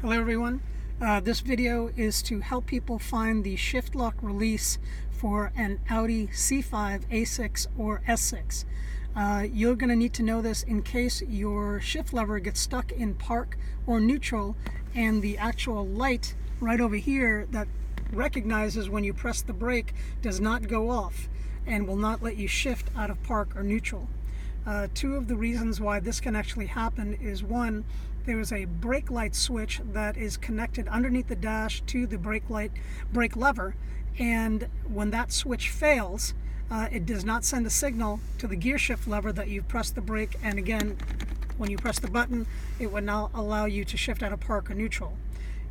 Hello everyone. This video is to help people find the shift lock release for an Audi C5, A6 or S6. You're going to need to know this in case your shift lever gets stuck in park or neutral and the actual light right over here that recognizes when you press the brake does not go off and will not let you shift out of park or neutral. Two of the reasons why this can actually happen is, one, there is a brake light switch that is connected underneath the dash to the brake lever, and when that switch fails, it does not send a signal to the gear shift lever that you've pressed the brake, and again, when you press the button, it would now allow you to shift out of park or neutral.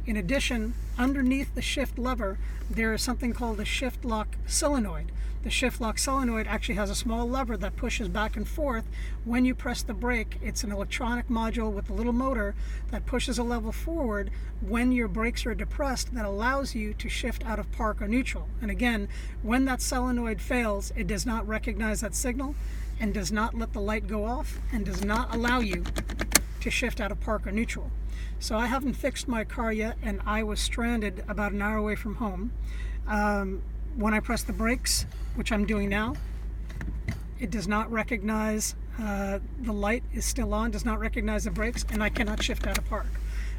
In addition, underneath the shift lever, there is something called the shift lock solenoid. The shift lock solenoid actually has a small lever that pushes back and forth when you press the brake. It's an electronic module with a little motor that pushes a lever forward when your brakes are depressed that allows you to shift out of park or neutral. And again, when that solenoid fails, it does not recognize that signal and does not let the light go off and does not allow you to shift out of park or neutral. So I haven't fixed my car yet, and I was stranded about an hour away from home. When I press the brakes, which I'm doing now, it does not recognize the light is still on, does not recognize the brakes, and I cannot shift out of park.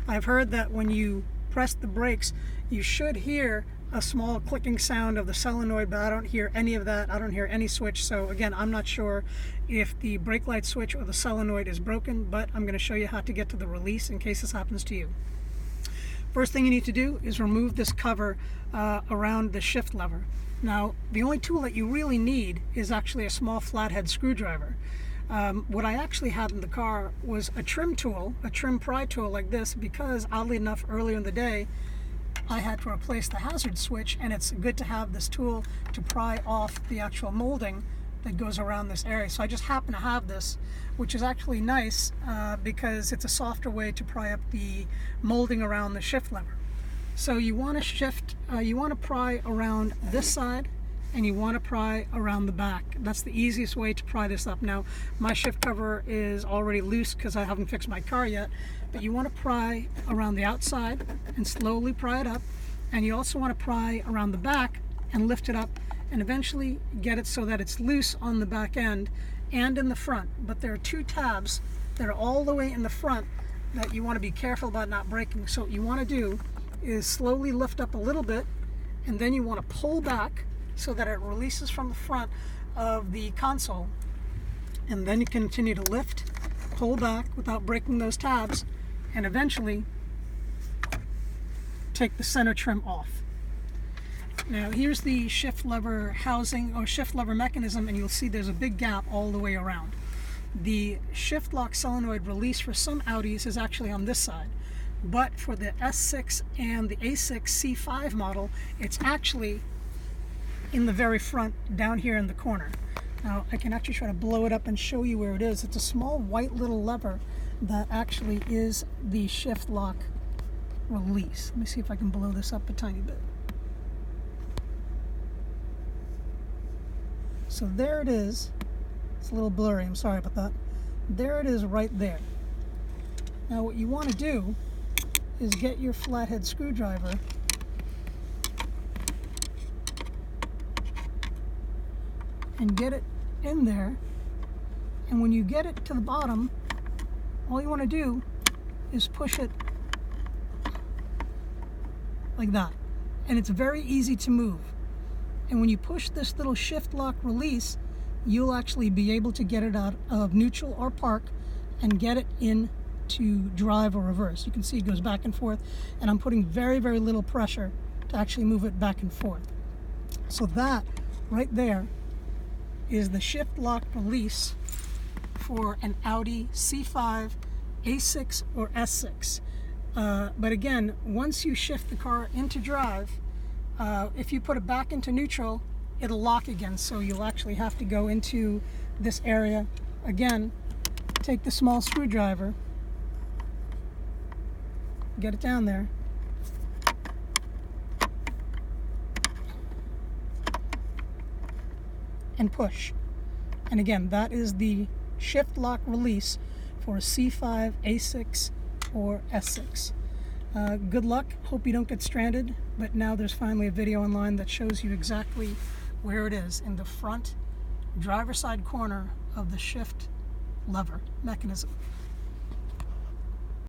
I've heard that when you press the brakes, you should hear a small clicking sound of the solenoid, but I don't hear any of that. I don't hear any switch. So again, I'm not sure if the brake light switch or the solenoid is broken, but I'm going to show you how to get to the release in case this happens to you. First thing you need to do is remove this cover around the shift lever. Now, the only tool that you really need is actually a small flathead screwdriver. What I actually had in the car was a trim tool, a trim pry tool like this, because oddly enough, earlier in the day, I had to replace the hazard switch, and it's good to have this tool to pry off the actual molding that goes around this area. So I just happen to have this, which is actually nice because it's a softer way to pry up the molding around the shift lever. So you want to pry around this side, and you want to pry around the back. That's the easiest way to pry this up. Now, my shift cover is already loose because I haven't fixed my car yet, but you want to pry around the outside and slowly pry it up, and you also want to pry around the back and lift it up and eventually get it so that it's loose on the back end and in the front. But there are two tabs that are all the way in the front that you want to be careful about not breaking. So what you want to do is slowly lift up a little bit, and then you want to pull back so that it releases from the front of the console, and then you continue to lift, pull back without breaking those tabs, and eventually take the center trim off. Now here's the shift lever housing or shift lever mechanism, and you'll see there's a big gap all the way around. The shift lock solenoid release for some Audis is actually on this side, but for the S6 and the A6 C5 model, it's actually in the very front down here in the corner. Now I can actually try to blow it up and show you where it is. It's a small white little lever that actually is the shift lock release. Let me see if I can blow this up a tiny bit. So there it is. It's a little blurry, I'm sorry about that. There it is right there. Now what you want to do is get your flathead screwdriver and get it in there, and when you get it to the bottom, all you want to do is push it like that, and it's very easy to move. And when you push this little shift lock release, you'll actually be able to get it out of neutral or park and get it in to drive or reverse. You can see it goes back and forth, and I'm putting very, very little pressure to actually move it back and forth. So that right there is the shift lock release for an Audi C5, A6 or S6. But again, once you shift the car into drive, if you put it back into neutral, it'll lock again. So you'll actually have to go into this area again, take the small screwdriver, get it down there, and push. And again, that is the shift lock release for a C5, A6, or S6. Good luck. Hope you don't get stranded. But now there's finally a video online that shows you exactly where it is in the front driver's side corner of the shift lever mechanism.